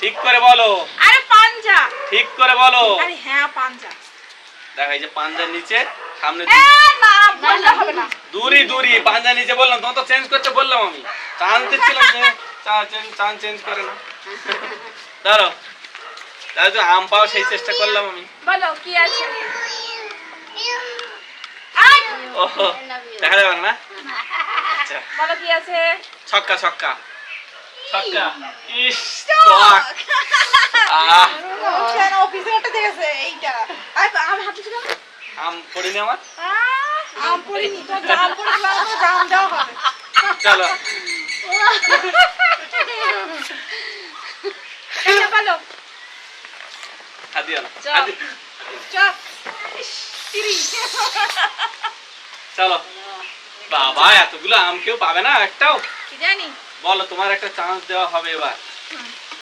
ঠিক করে বলো। আরে পাঞ্জা। ঠিক করে বলো। আরে হ্যাঁ পাঞ্জা। দেখ এই যে পাঞ্জার নিচে সামনে না বললে হবে না। দূরি পাঞ্জার নিচে বললাম, তোমার তো চেঞ্জ করতে বললাম আমি। চান্স দিচ্ছিলাম যে চান্স চেঞ্জ করে না। ধরো তাহলে তো আম পাও সেই চেষ্টা করলাম আমি। বলো কি আছে? ওহো দেখা যাবে না? আচ্ছা বলো কি আছে? ছক্কা ছক্কা ছক্কা। ইস টক। কেন অফিসারটা দেখেছে এইটা? আম হাতে ছিল। আম পড়িনি আমার। আম পড়িনি তো জাম পড়েছিল, আমার জাম দাও হবে। চলো এটা বলো। আদিয়া চল। চল। তিরি। চলো। বাবা এতগুলো আম কেউ পাবে না একটাও। কি জানি? বলো তোমার একটা চান্স দেওয়া হবে এবার।